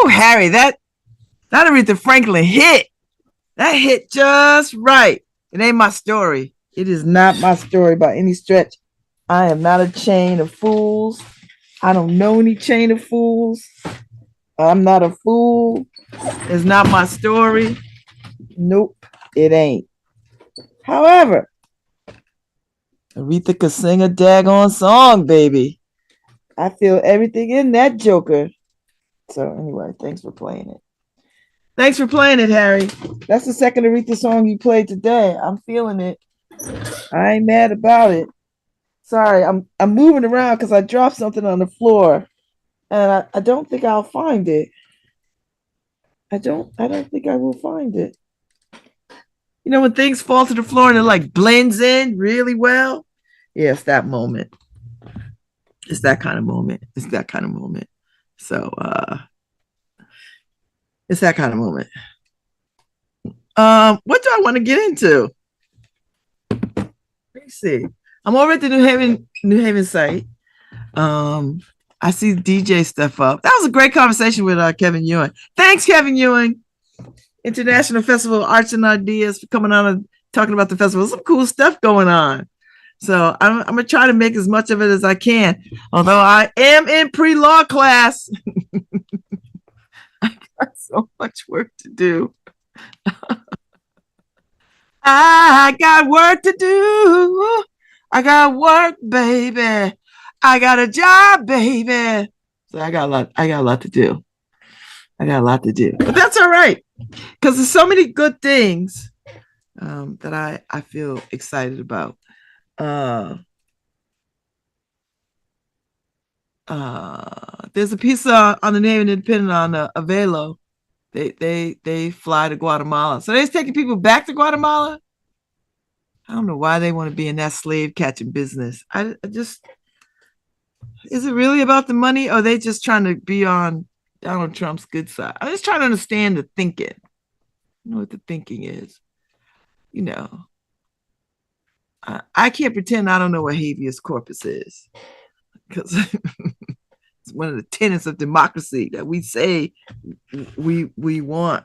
Woo, Harry, that Aretha Franklin hit. That hit just right. It ain't my story. It is not my story by any stretch. I am not a chain of fools. I don't know any chain of fools. I'm not a fool. It's not my story. Nope, it ain't. However, Aretha could sing a daggone song, baby. I feel everything in that joker. So anyway, thanks for playing it. Thanks for playing it, Harry. That's the second Aretha song you played today. I'm feeling it. I ain't mad about it. Sorry, I'm moving around because I dropped something on the floor, and I don't think I'll find it. I don't think I will find it. You know when things fall to the floor and it like blends in really well? Yeah, it's that moment. It's that kind of moment. It's that kind of moment. So it's that kind of moment. What do I want to get into? Let me see. I'm over at the New Haven site. I see DJ stuff up. That was a great conversation with Kevin Ewing. Thanks, Kevin Ewing. International Festival of Arts and Ideas for coming on and talking about the festival. Some cool stuff going on. So I'm gonna try to make as much of it as I can. Although I am in pre-law class. I got so much work to do. I got work to do. I got work, baby. I got a job, baby. So I got a lot to do. But that's all right. Because there's so many good things that I feel excited about. There's a piece on the New Haven Independent on Avelo. They fly to Guatemala. So they're taking people back to Guatemala. I don't know why they want to be in that slave catching business. I just, is it really about the money, or are they just trying to be on Donald Trump's good side? I'm just trying to understand the thinking. I know what the thinking is. You know, I can't pretend I don't know what habeas corpus is, because it's one of the tenets of democracy that we say we want.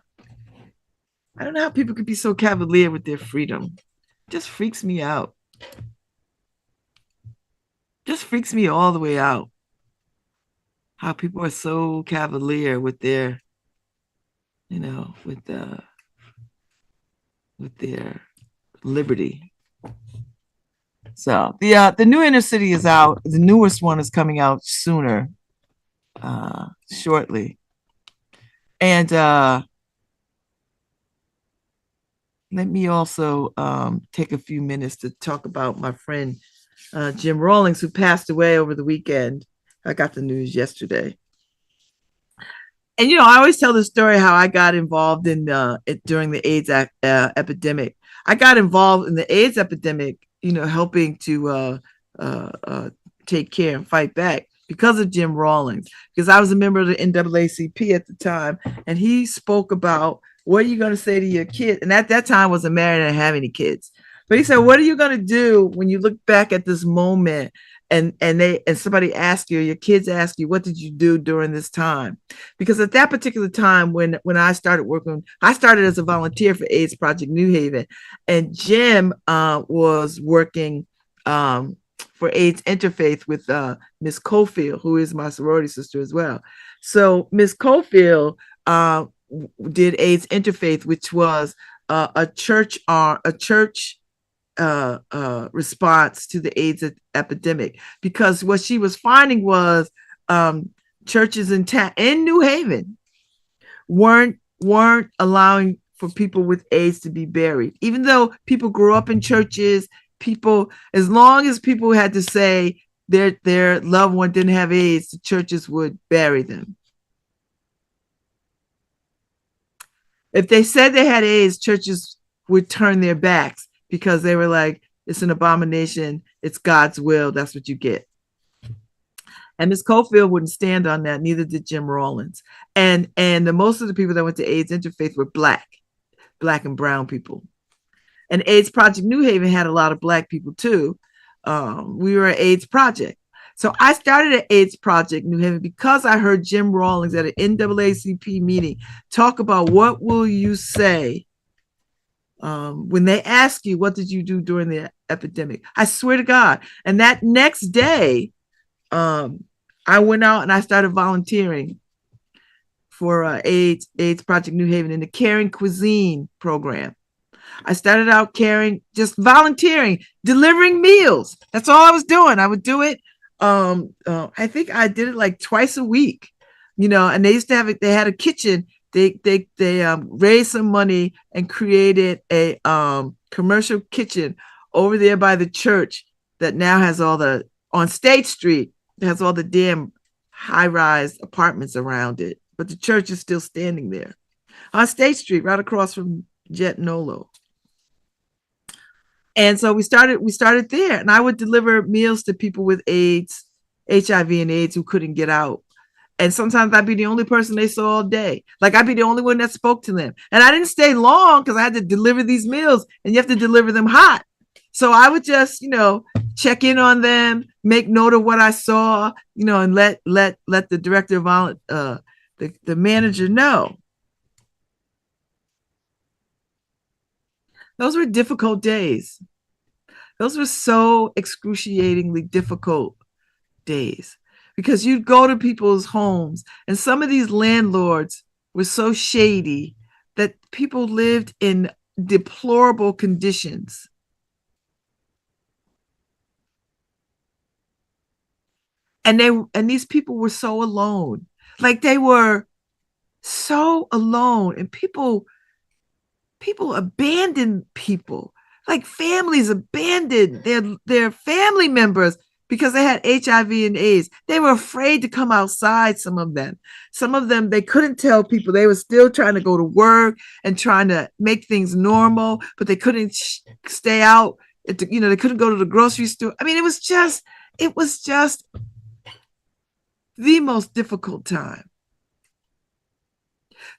I don't know how people could be so cavalier with their freedom. It just freaks me out. Just freaks me all the way out. How people are so cavalier with their, you know, with their liberty. So the new Inner City is out. The newest one is coming out sooner, shortly. And let me also take a few minutes to talk about my friend Jim Rawlings, who passed away over the weekend. I got the news yesterday. And, you know, I always tell the story how I got involved in during the AIDS epidemic. I got involved in the AIDS epidemic, you know, helping to take care and fight back because of Jim Rawlings, because I was a member of the NAACP at the time. And he spoke about, what are you going to say to your kid? And at that time, I wasn't married and didn't have any kids. But he said, what are you going to do when you look back at this moment and somebody asks you, your kids ask you, what did you do during this time? Because at that particular time, when I started working, I started as a volunteer for AIDS Project New Haven, and Jim was working for AIDS Interfaith with Miss Cofield, who is my sorority sister as well. So Miss Cofield did AIDS Interfaith, which was a church response to the AIDS epidemic, because what she was finding was churches in New Haven weren't allowing for people with AIDS to be buried, even though people grew up in churches. People, as long as people had to say their loved one didn't have AIDS, the churches would bury them. If they said they had AIDS, churches would turn their backs, because they were like, it's an abomination. It's God's will. That's what you get. And Ms. Cofield wouldn't stand on that. Neither did Jim Rawlings. And most of the people that went to AIDS Interfaith were black and brown people. And AIDS Project New Haven had a lot of black people too. We were an AIDS project. So I started an AIDS Project New Haven because I heard Jim Rawlings at an NAACP meeting talk about what will you say when they ask you, what did you do during the epidemic? I swear to God. And that next day, I went out and I started volunteering for AIDS Project New Haven in the Caring Cuisine program. I started out caring, just volunteering, delivering meals. That's all I was doing. I would do it. I think I did it like twice a week, and they used to have it. They had a kitchen. They raised some money and created a commercial kitchen over there by the church that now has on State Street, it has all the damn high-rise apartments around it. But the church is still standing there on State Street, right across from Jet Nolo. And so we started there, and I would deliver meals to people with AIDS, HIV and AIDS who couldn't get out. And sometimes I'd be the only person they saw all day. Like I'd be the only one that spoke to them. And I didn't stay long because I had to deliver these meals, and you have to deliver them hot. So I would just, check in on them, make note of what I saw, and let the director of the manager know. Those were difficult days. Those were so excruciatingly difficult days because you'd go to people's homes, and some of these landlords were so shady that people lived in deplorable conditions. And these people were so alone. Like they were so alone, and people abandon people, like families abandoned their family members because they had HIV and AIDS. They were afraid to come outside. Some of them, they couldn't tell people. They were still trying to go to work and trying to make things normal, but they couldn't stay out. They couldn't go to the grocery store. I mean, it was just the most difficult time.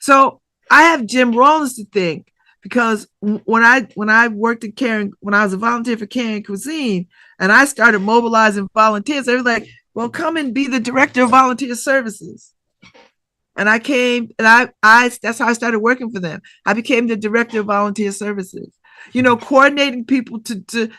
So I have Jim Rawlings to thank, because when I worked at Caring, when I was a volunteer for Caring Cuisine, and I started mobilizing volunteers, they were like, well, come and be the director of volunteer services. And I came, and I that's how I started working for them. I became the director of volunteer services, coordinating people to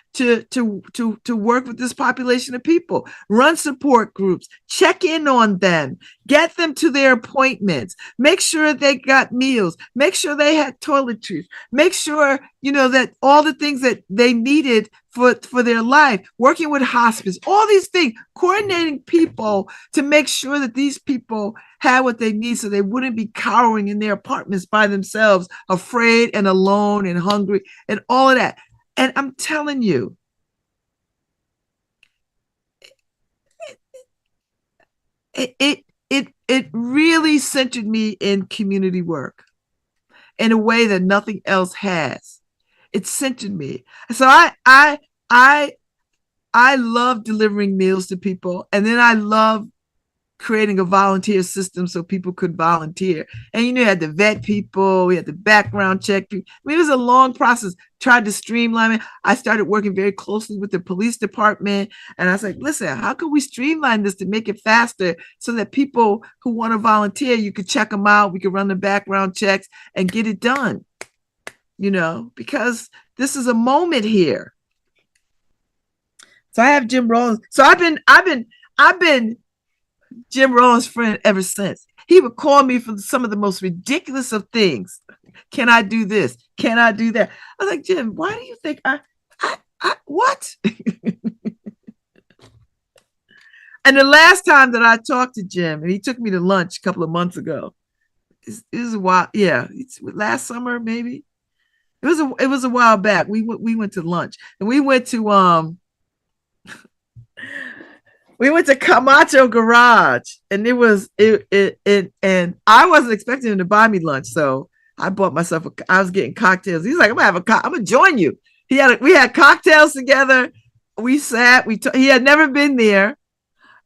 work with this population of people, run support groups, check in on them, get them to their appointments, make sure they got meals, make sure they had toiletries, make sure, that all the things that they needed for their life, working with hospice, all these things, coordinating people to make sure that these people had what they need so they wouldn't be cowering in their apartments by themselves, afraid and alone and hungry and all of that. And I'm telling you, it really centered me in community work in a way that nothing else has. It centered me. So I love delivering meals to people, and then I love creating a volunteer system so people could volunteer. And you had to vet people, we had to background check people. I mean, it was a long process. Tried to streamline it. I started working very closely with the police department, and I was like, listen, how can we streamline this to make it faster so that people who want to volunteer, you could check them out, we could run the background checks and get it done, because this is a moment here. So I have Jim Rawlings. So I've been Jim Rawlings' friend ever since. He would call me for some of the most ridiculous of things. Can I do this? Can I do that? I was like, Jim, why do you think I what? And the last time that I talked to Jim, and he took me to lunch a couple of months ago. It was a while, yeah, it's last summer maybe. It was a while back. We went to lunch, and we went to Camacho Garage, and and I wasn't expecting him to buy me lunch, so I bought myself I was getting cocktails. He's like, I'm gonna join you. We had cocktails together. We sat, he had never been there,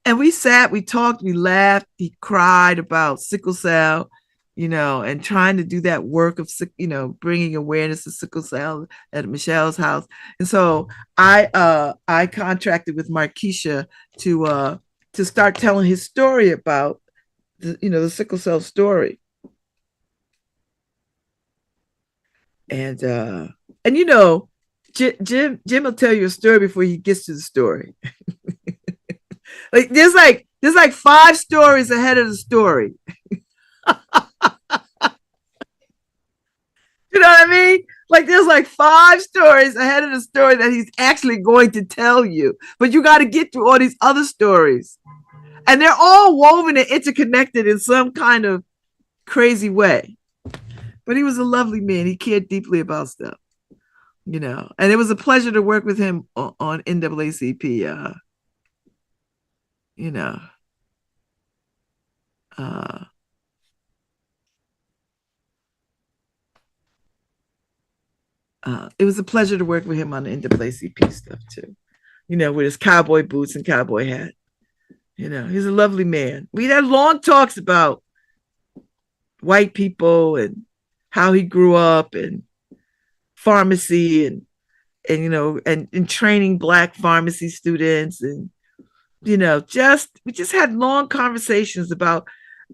and we sat, we talked, we laughed, he cried about sickle cell. and trying to do that work of, bringing awareness to sickle cell at Michelle's house. And so I contracted with Markeisha to start telling his story about the sickle cell story. And Jim will tell you a story before he gets to the story. There's like 5 stories ahead of the story. You know what I mean? Like there's like 5 stories ahead of the story that he's actually going to tell you. But you got to get through all these other stories. And they're all woven and interconnected in some kind of crazy way. But he was a lovely man. He cared deeply about stuff, And it was a pleasure to work with him on NAACP. You know, uh, it was a pleasure to work with him on the NAACP stuff too. With his cowboy boots and cowboy hat. He's a lovely man. We had long talks about white people and how he grew up and pharmacy and training Black pharmacy students and we just had long conversations about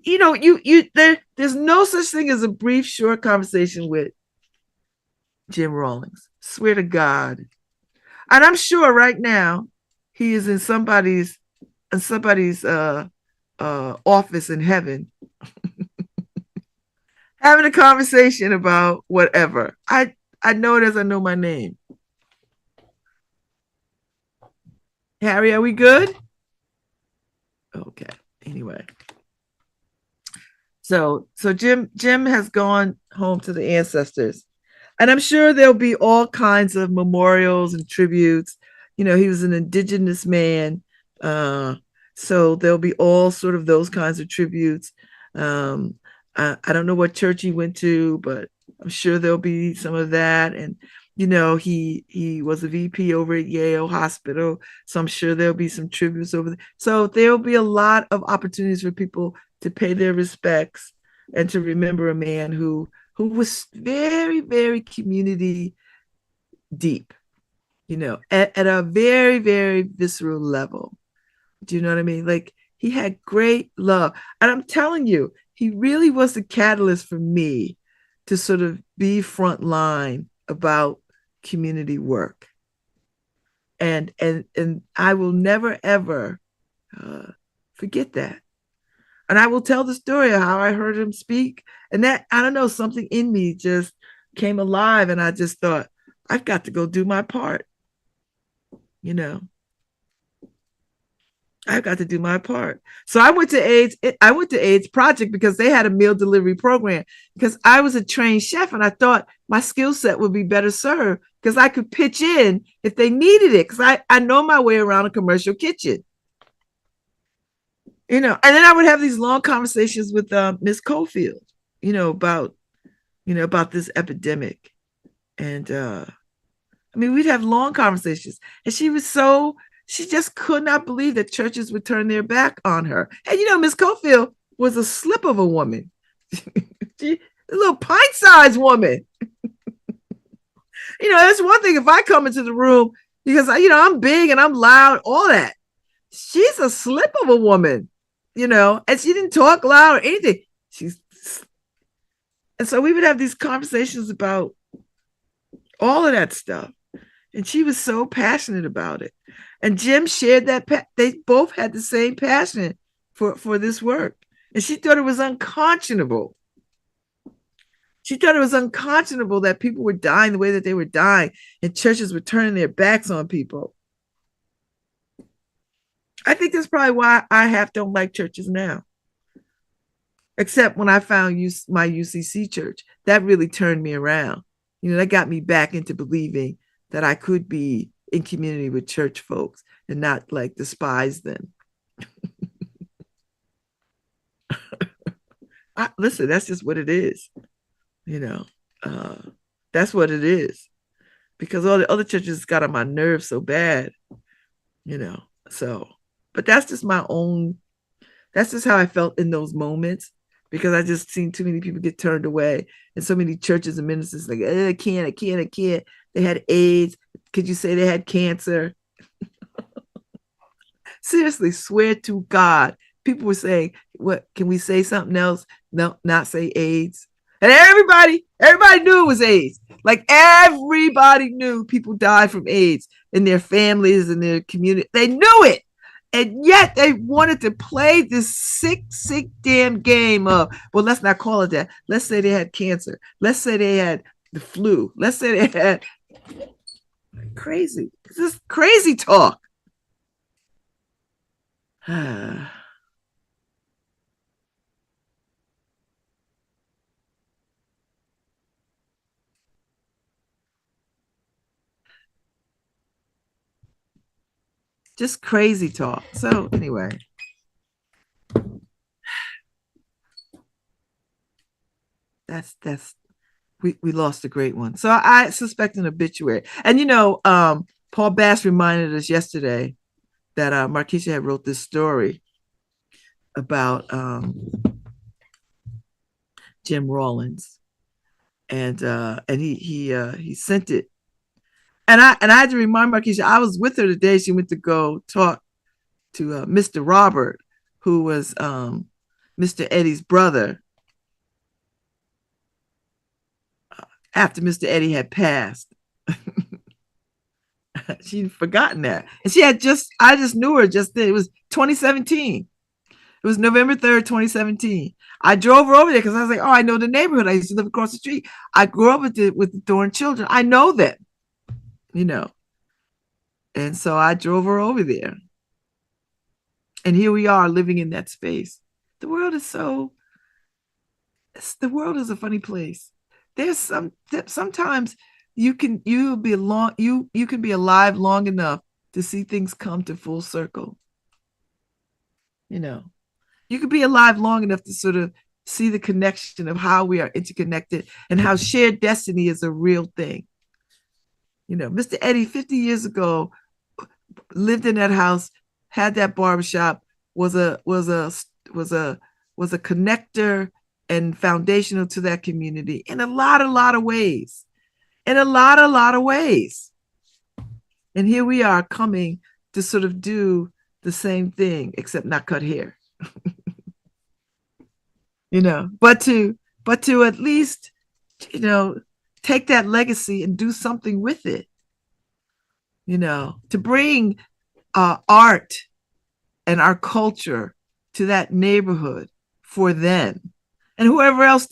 there's no such thing as a brief short conversation with Jim Rawlings. Swear to God. And I'm sure right now he is in somebody's office in heaven having a conversation about whatever. I know it as I know my name. Harry, are we good? Okay. Anyway. So Jim has gone home to the ancestors. And I'm sure there'll be all kinds of memorials and tributes. He was an indigenous man. So there'll be all sort of those kinds of tributes. I don't know what church he went to, but I'm sure there'll be some of that. And, he was a VP over at Yale Hospital. So I'm sure there'll be some tributes over there. So there'll be a lot of opportunities for people to pay their respects and to remember a man who was very, very community deep, at a very, very visceral level. Do you know what I mean? Like he had great love. And I'm telling you, he really was the catalyst for me to sort of be front line about community work. And I will never, ever forget that. And I will tell the story of how I heard him speak. And that, I don't know, something in me just came alive. And I just thought, I've got to go do my part. I've got to do my part. So I went to AIDS Project because they had a meal delivery program because I was a trained chef and I thought my skill set would be better served because I could pitch in if they needed it because I know my way around a commercial kitchen. And then I would have these long conversations with Miss Cofield, about this epidemic. And we'd have long conversations. And she just could not believe that churches would turn their back on her. And Miss Cofield was a slip of a woman. A little pint-sized woman. That's one thing if I come into the room because I'm big and I'm loud, all that. She's a slip of a woman. And she didn't talk loud or anything. And so we would have these conversations about all of that stuff. And she was so passionate about it. And Jim shared that. They both had the same passion for this work. And she thought it was unconscionable. She thought it was unconscionable that people were dying the way that they were dying and churches were turning their backs on people. I think that's probably why I don't like churches now. Except when I found my UCC church, that really turned me around. That got me back into believing that I could be in community with church folks and not like despise them. Listen, that's just what it is. That's what it is. Because all the other churches got on my nerves so bad, so. But that's just that's just how I felt in those moments because I just seen too many people get turned away, and so many churches and ministers like, I can't, I can't, I can't. They had AIDS. Could you say they had cancer? Seriously, swear to God. People were saying, what, can we say something else? No, not say AIDS. And everybody knew it was AIDS. Like everybody knew people died from AIDS in their families and their community. They knew it. And yet they wanted to play this sick, sick damn game of, well, let's not call it that. Let's say they had cancer. Let's say they had the flu. Let's say they had crazy. This is crazy talk. Just crazy talk. So anyway, that's we lost a great one. So I suspect an obituary. And Paul Bass reminded us yesterday that Markeisha had wrote this story about Jim Rawlings, and he sent it, and I had to remind Markeisha, I was with her the day she went to go talk to Mr. Robert, who was Mr. Eddie's brother, after Mr. Eddie had passed. She'd forgotten that. And I just knew her just then. It was 2017. It was November 3rd, 2017. I drove her over there because I was like, oh, I know the neighborhood. I used to live across the street. I grew up with the Thorn children. I know them, And so I drove her over there. And here we are living in that space. The world is a funny place. There's sometimes you can be alive long enough to see things come to full circle. You could be alive long enough to sort of see the connection of how we are interconnected and how shared destiny is a real thing. Mr. Eddie 50 years ago lived in that house, had that barbershop, was a connector and foundational to that community in a lot of ways. In a lot of ways. And here we are coming to sort of do the same thing, except not cut hair. But to at least, take that legacy and do something with it. To bring art and our culture to that neighborhood for them. And whoever else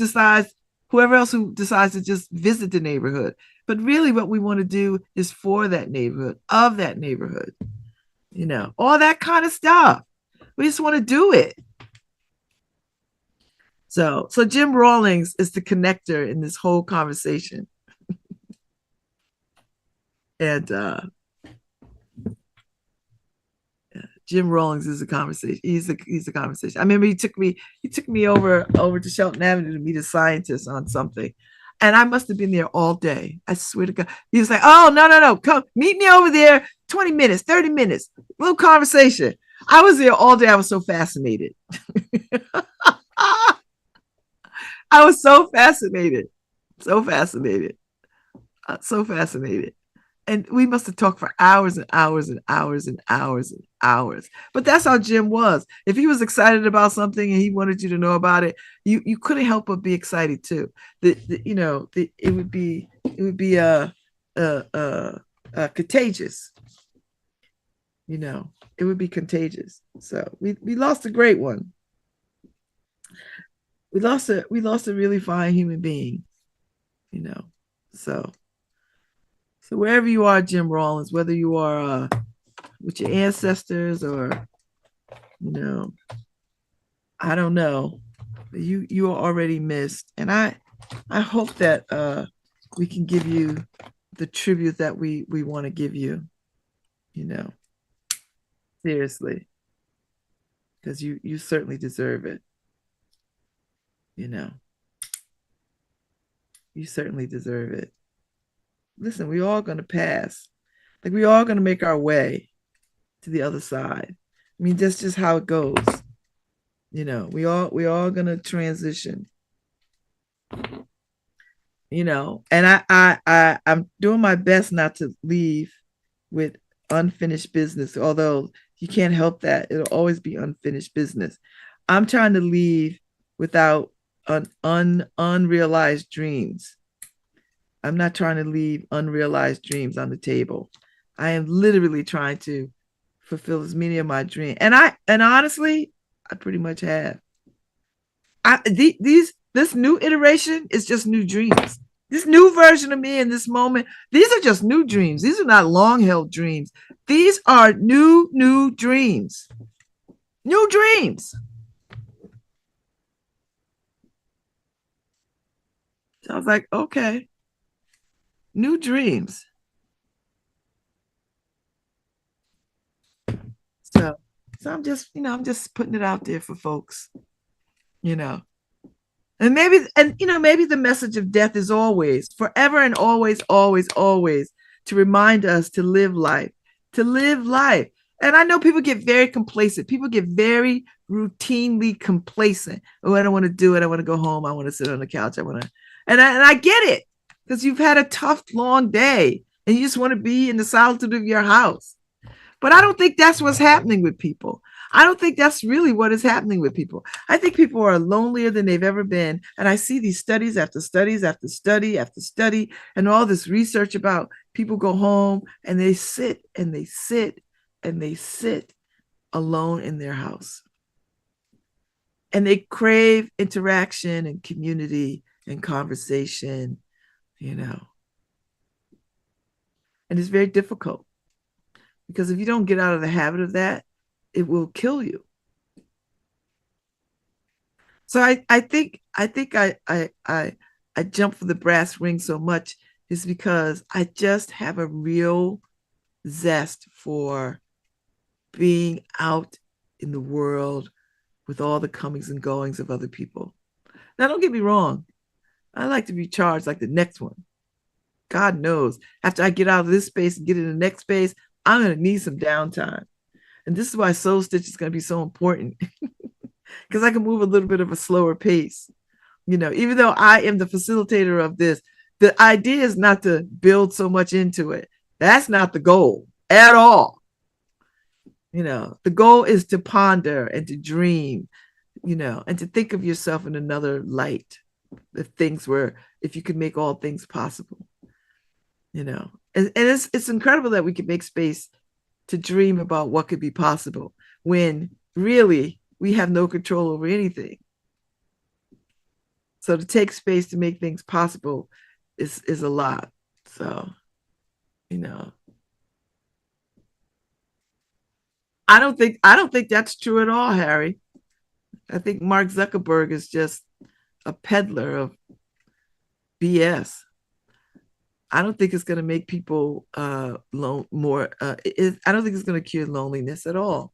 who decides to just visit the neighborhood. But really what we want to do is for that neighborhood, of that neighborhood, all that kind of stuff. We just want to do it. So Jim Rawlings is the connector in this whole conversation. And Jim Rawlings is a conversation. He's a conversation. I remember he took me over to Shelton Avenue to meet a scientist on something. And I must have been there all day. I swear to God. He was like, oh, no. Come meet me over there. 20 minutes, 30 minutes, little conversation. I was there all day. I was so fascinated. I was so fascinated. So fascinated. So fascinated. And we must have talked for hours and hours and hours and hours and hours. But that's how Jim was. If he was excited about something and he wanted you to know about it, you couldn't help but be excited too. It would be contagious. It would be contagious. So we lost a great one. We lost a really fine human being. So wherever you are, Jim Rawlings, whether you are with your ancestors or, I don't know, you are already missed. And I hope that we can give you the tribute that we want to give you, seriously, because you certainly deserve it. You certainly deserve it. Listen, we're all going to pass. Like, we're all going to make our way to the other side. I mean, that's just how it goes. We all gonna transition, and I'm doing my best not to leave with unfinished business, although you can't help that. It'll always be unfinished business. I'm trying to leave without unrealized dreams. I'm not trying to leave unrealized dreams on the table. I am literally trying to fulfill as many of my dreams. And honestly, I pretty much have. This new iteration is just new dreams. This new version of me in this moment, these are just new dreams. These are not long held dreams. These are new dreams. New dreams. So I was like, okay, new dreams. So, so I'm just putting it out there for folks, you know. And maybe the message of death is always, forever and always, always, always to remind us to live life, to live life. And I know people get very complacent. People get very routinely complacent. Oh, I don't want to do it. I want to go home. I want to sit on the couch. And I get it, because you've had a tough, long day and you just want to be in the solitude of your house. But I don't think that's what's happening with people. I don't think that's really what is happening with people. I think people are lonelier than they've ever been. And I see these studies after studies after study after study, and all this research about people go home and they sit and they sit and they sit alone in their house. And they crave interaction and community and conversation, And it's very difficult, because if you don't get out of the habit of that, it will kill you. So I think I jump for the brass ring so much is because I just have a real zest for being out in the world with all the comings and goings of other people. Now, don't get me wrong. I like to be charged like the next one. God knows, after I get out of this space and get in the next space, I'm going to need some downtime. And this is why Soul Stitch is going to be so important, because I can move a little bit of a slower pace. Even though I am the facilitator of this, the idea is not to build so much into it. That's not the goal at all. The goal is to ponder and to dream, and to think of yourself in another light. If you could make all things possible, and it's incredible that we can make space to dream about what could be possible when really we have no control over anything. So to take space to make things possible is a lot. So, I don't think that's true at all, Harry. I think Mark Zuckerberg is just a peddler of BS. I don't think it's going to make people more. I don't think it's going to cure loneliness at all.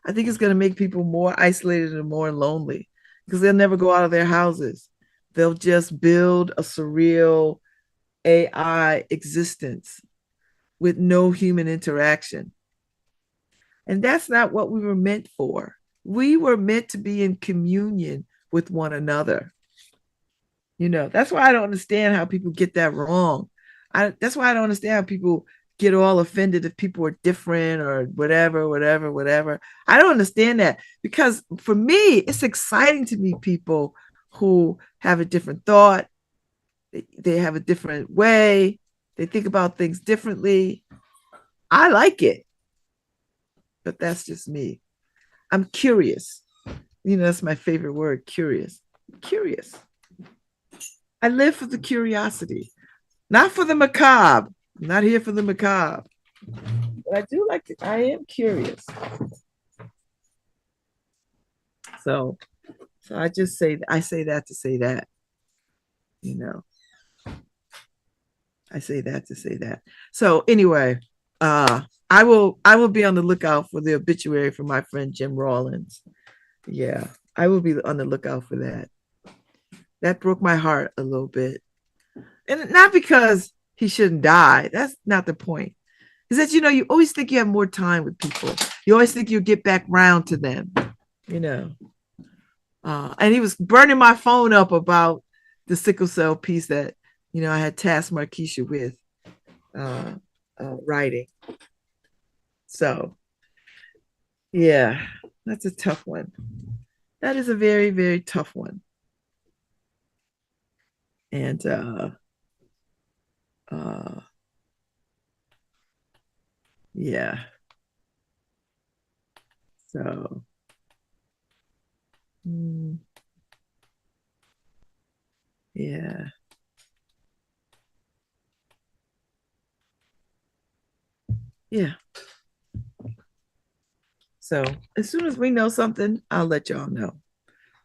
I think it's going to make people more isolated and more lonely, because they'll never go out of their houses. They'll just build a surreal AI existence with no human interaction. And that's not what we were meant for. We were meant to be in communion with one another. That's why I don't understand how people get that wrong. That's why I don't understand how people get all offended if people are different or whatever. I don't understand that, because for me, it's exciting to meet people who have a different thought. They have a different way. They think about things differently. I like it, but that's just me. I'm curious. That's my favorite word, curious. Curious. I live for the curiosity. Not for the macabre. I'm not here for the macabre. But I do like it. I am curious. So I say that to say that. I say that to say that. So anyway, I will be on the lookout for the obituary for my friend Jim Rawlins. Yeah, I will be on the lookout for that. That broke my heart a little bit. And not because he shouldn't die. That's not the point. Is that, you always think you have more time with people. You always think you'll get back round to them, And he was burning my phone up about the sickle cell piece that I had tasked Markeisha with uh, writing. So yeah, that's a tough one. That is a very, very tough one. And uh, yeah, so mm, yeah, yeah. So as soon as we know something, I'll let y'all know.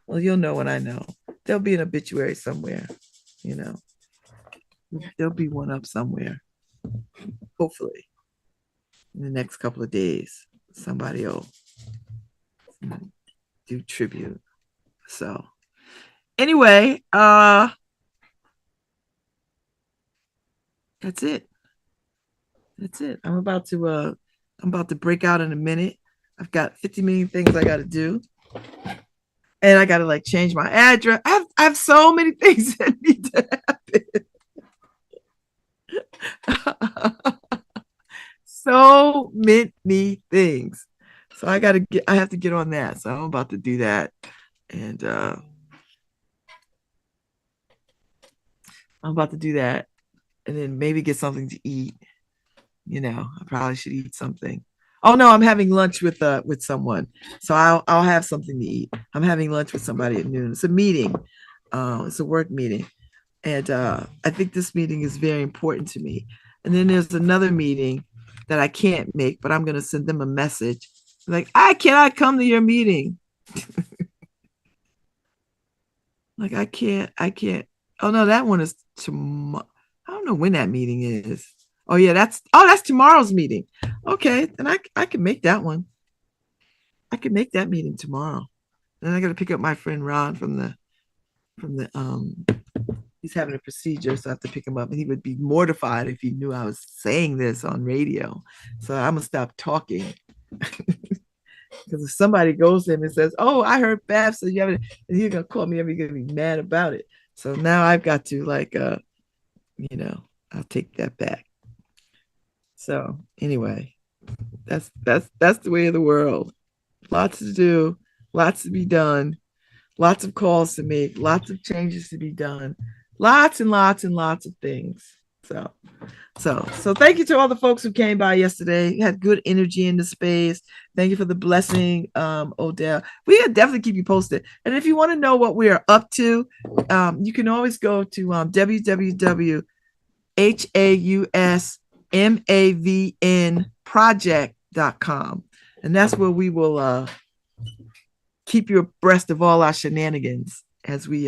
Well, you'll know when I know. There'll be an obituary somewhere, you know. There'll be one up somewhere, hopefully, in the next couple of days. Somebody will do tribute. So anyway, that's it. That's it. I'm about to break out in a minute. I've got 50 million things I gotta do. And I gotta like change my address. I have so many things that need to happen. So many things. So I have to get on that. So I'm about to do that. And I'm about to do that and then maybe get something to eat. I probably should eat something. Oh no, I'm having lunch with someone. So I'll have something to eat. I'm having lunch with somebody at noon. It's a meeting. It's a work meeting. And I think this meeting is very important to me. And then there's another meeting that I can't make, but I'm going to send them a message like, I cannot come to your meeting. Like, I can't. Oh, no, that one is tomorrow. I don't know when that meeting is. Oh, yeah, that's tomorrow's meeting. Okay, then I can make that one. I can make that meeting tomorrow. Then I got to pick up my friend Ron from the he's having a procedure, so I have to pick him up. And he would be mortified if he knew I was saying this on radio. So I'm gonna stop talking. Because if somebody goes to him and says, "Oh, I heard Babz, so you have it," and he's gonna call me and he's gonna be mad about it. So now I've got to like I'll take that back. So anyway, that's the way of the world. Lots to do, lots to be done, lots of calls to make, lots of changes to be done, lots and lots and lots of things. So thank you to all the folks who came by yesterday. You had good energy in the space. Thank you for the blessing, Odell. We can definitely keep you posted. And if you want to know what we are up to, you can always go to www.hausmavnproject.com. And that's where we will keep you abreast of all our shenanigans as we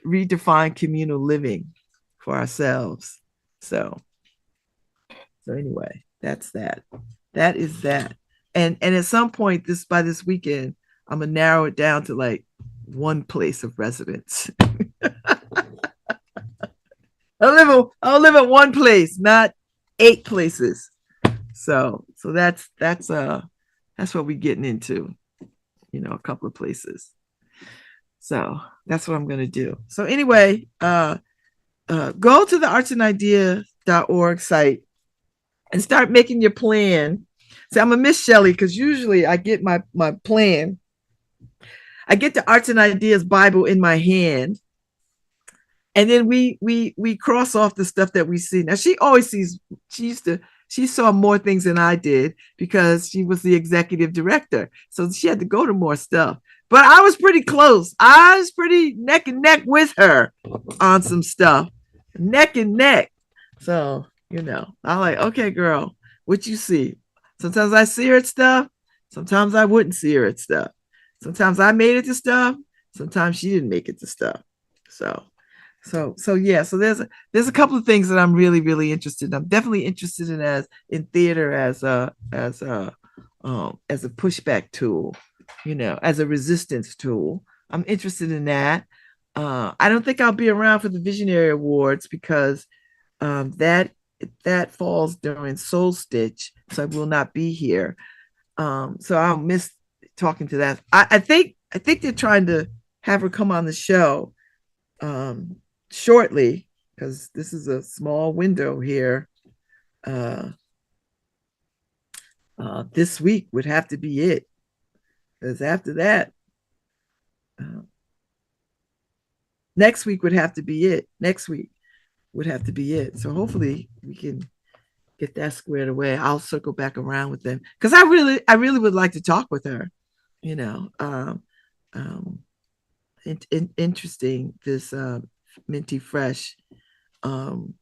redefine communal living for ourselves. So anyway, that's that. That is that. And at some point by this weekend, I'm gonna narrow it down to like one place of residence. I'll live at one place, not 8 places. So that's what we're getting into, a couple of places. So that's what I'm gonna do. So anyway, go to the artsandidea.org site and start making your plan. So I'm a Miss Shelley because usually I get my plan. I get the Arts and Ideas Bible in my hand, and then we cross off the stuff that we see. Now she always sees. She saw more things than I did because she was the executive director, so she had to go to more stuff. But I was pretty close. I was pretty neck and neck with her on some stuff, neck and neck. So I'm like, okay, girl, what you see? Sometimes I see her at stuff. Sometimes I wouldn't see her at stuff. Sometimes I made it to stuff. Sometimes she didn't make it to stuff. So yeah. So there's a couple of things that I'm really really interested in. I'm definitely interested in theater as a pushback tool, as a resistance tool. I'm interested in that. I don't think I'll be around for the Visionary Awards because that falls during Soul Stitch, so I will not be here. So I'll miss talking to that. I think they're trying to have her come on the show shortly because this is a small window here. Uh, this week would have to be it because after that, uh, next week would have to be it. Next week would have to be it. So hopefully we can get that squared away. I'll circle back around with them because I really would like to talk with her. You know, um, interesting this minty fresh um,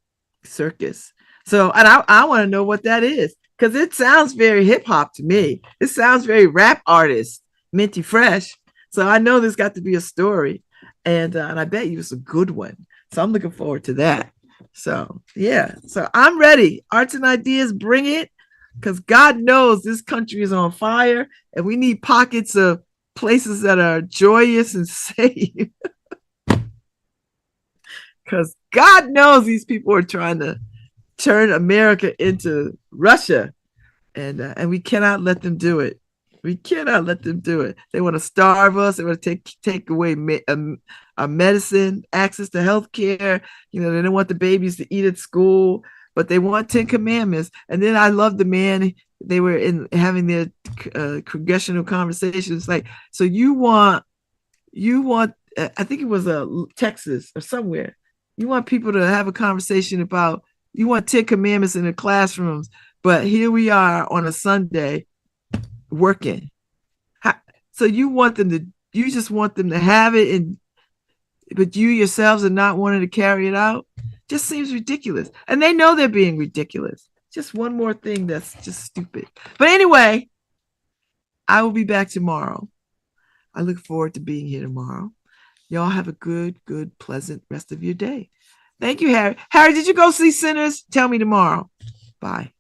circus. So, and I want to know what that is because it sounds very hip hop to me. It sounds very rap artist, minty fresh. So I know there's got to be a story, and I bet you it's a good one. So I'm looking forward to that. So yeah, so I'm ready. Arts and ideas, bring it, because God knows this country is on fire, and we need pockets of places that are joyous and safe. Because God knows these people are trying to turn America into Russia, and we cannot let them do it. We cannot let them do it. They want to starve us. They want to take away our medicine, access to health care. You know, they don't want the babies to eat at school, but they want 10 commandments. And then I love the man. They were in having their congressional conversations. Like, so you want, I think it was Texas or somewhere. You want people to have a conversation about, you want 10 commandments in the classrooms, but here we are on a Sunday working. So you just want them to have it, but you yourselves are not wanting to carry it out. Just seems ridiculous. And they know they're being ridiculous. Just one more thing that's just stupid. But anyway, I will be back tomorrow. I look forward to being here tomorrow. Y'all have a good, pleasant rest of your day. Thank you, Harry. Harry, did you go see Sinners? Tell me tomorrow. Bye.